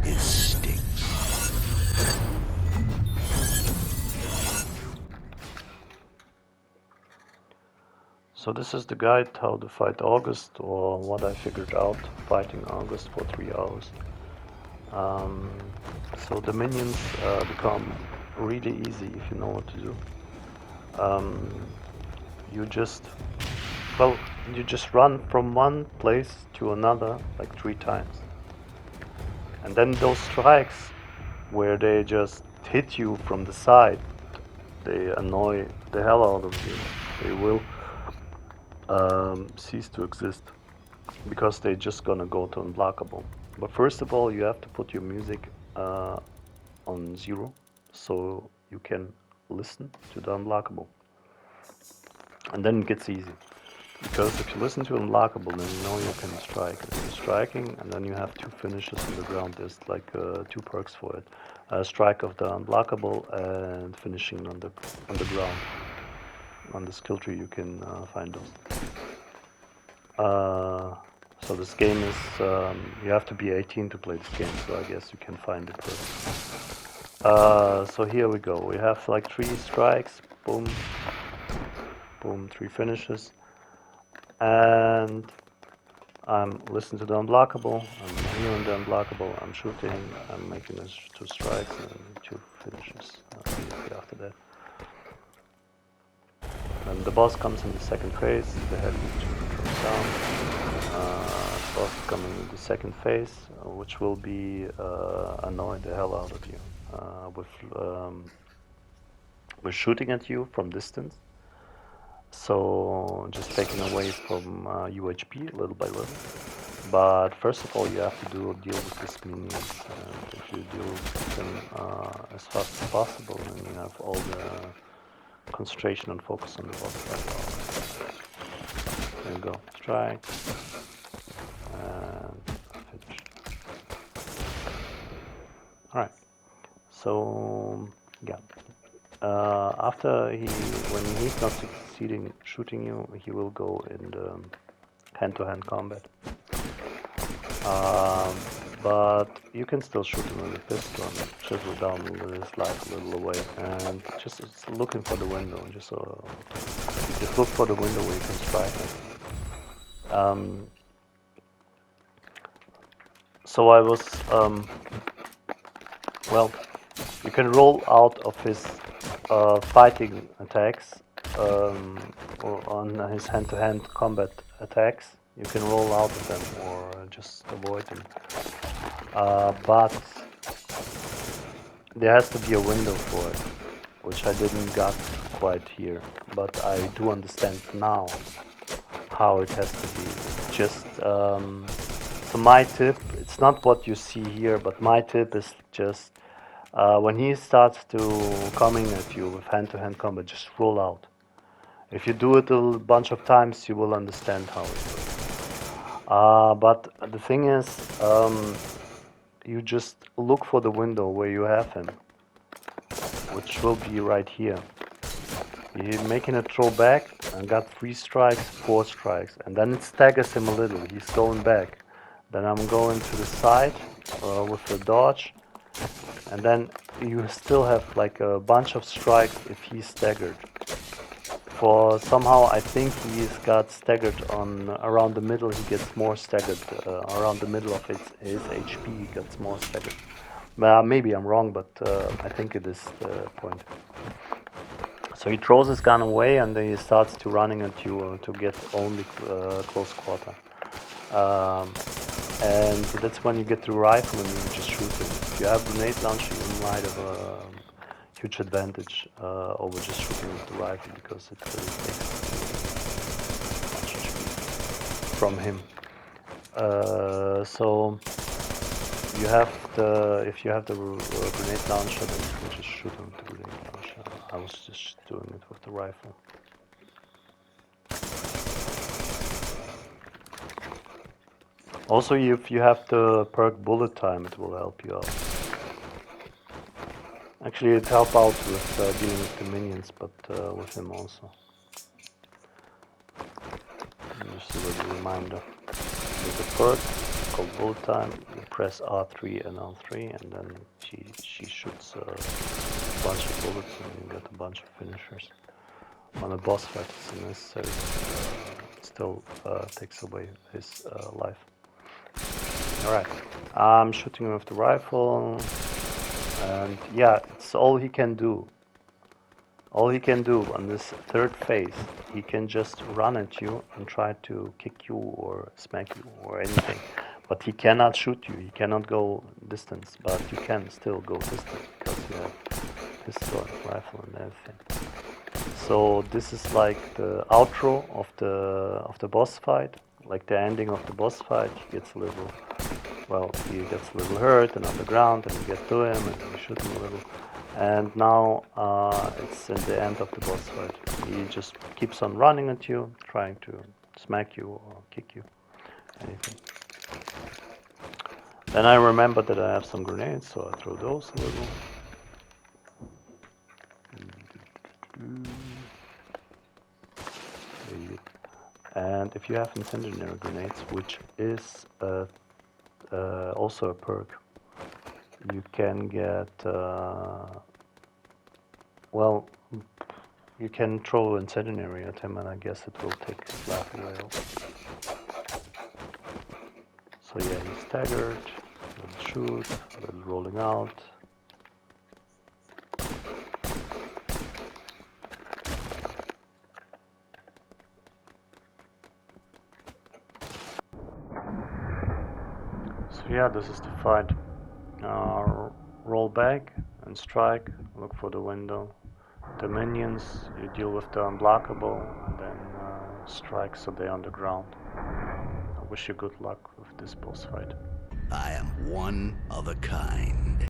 It stinks. So this is the guide how to fight August, or what I figured out fighting August for 3 hours. Um, so the minions become really easy if you know what to do. Um, you just, well, you just run from one place to another like 3 times. And then those strikes where they just hit you from the side, they annoy the hell out of you. They will cease to exist because they're just gonna go to unblockable. But first of all, you have to put your music on 0 so you can listen to the unblockable. And then it gets easy. Because if you listen to unblockable, then you know you can strike. And you're striking, and then you have 2 finishes on the ground. There's like 2 perks for it: strike of the unblockable and finishing on the ground. On the skill tree, you can find those. So this game is you have to be 18 to play this game. So I guess you can find the perks. So here we go. We have like 3 strikes. Boom, boom, 3 finishes. And I'm listening to the unblockable, I'm hearing the unblockable, I'm shooting, I'm making 2 strikes and 2 finishes immediately after that. And the boss comes in the second phase, the head comes down. The boss is coming in the second phase, which will be annoy the hell out of you with shooting at you from distance. So just taking away from UHP little by little. But first of all, you have to deal with these minions. And if you deal with them as fast as possible, then you have all the concentration and focus on the boss fight. There you go. Strike. And finish. Alright. So, yeah. When he's not succeeding shooting you, he will go in the hand-to-hand combat. But you can still shoot him with a pistol and chisel down his life a little away, and just looking for the window. Just look for the window where you can strike him. So I was well, you can roll out of his fighting attacks or on his hand-to-hand combat attacks. You can roll out of them or just avoid them. But there has to be a window for it, which I didn't got quite here. But I do understand now how it has to be. Just so my tip, it's not what you see here, but my tip is just when he starts to coming at you with hand-to-hand combat, just roll out. If you do it a bunch of times, you will understand how it works. But the thing is, you just look for the window where you have him, which will be right here. He's making a throw back and got 3 strikes, 4 strikes, and then it staggers him a little. He's going back. Then I'm going to the side with the dodge, and then you still have like a bunch of strikes if he's staggered. For somehow I think he's got staggered on around the middle. He gets more staggered around the middle of his HP. He gets more staggered. Maybe I'm wrong, but I think it is the point. So he throws his gun away and then he starts to running at you to get only close quarter. And that's when you get the rifle and you just shoot him. If you have grenade launcher, you might have a huge advantage over just shooting with the rifle because it takes much HP from him. So you have if you have the grenade launcher, then you can just shoot him with the grenade launcher. I was just doing it with the rifle. Also, if you have the perk bullet time, it will help you out. Actually, it helps out with dealing with the minions, but with him also. Just a little reminder. With the perk called bullet time, you press R3 and L3, and then she shoots a bunch of bullets, and you get a bunch of finishers. On a boss fight, it's unnecessary. Still takes away his life. Alright, I'm shooting with the rifle, and yeah, it's all he can do. All he can do on this third phase, he can just run at you and try to kick you or smack you or anything. But he cannot shoot you, he cannot go distance, but you can still go distance because you have pistol and rifle and everything. So this is like the outro of the boss fight, like the ending of the boss fight. He gets a little, well, he gets a little hurt and on the ground, and you get to him and you shoot him a little. And now it's in the end of the boss fight. He just keeps on running at you, trying to smack you or kick you, anything. Then I remember that I have some grenades, so I throw those a little. And if you have incendiary grenades, which is also a perk, you can get, well, you can throw incendiary at him, and I guess it will take his life away also. So yeah, he's staggered, little shoot, little rolling out. So yeah, this is the fight. Roll back and strike, look for the window. The minions, you deal with the unblockable, and then strike so they're on the ground. I wish you good luck with this boss fight. I am one of a kind.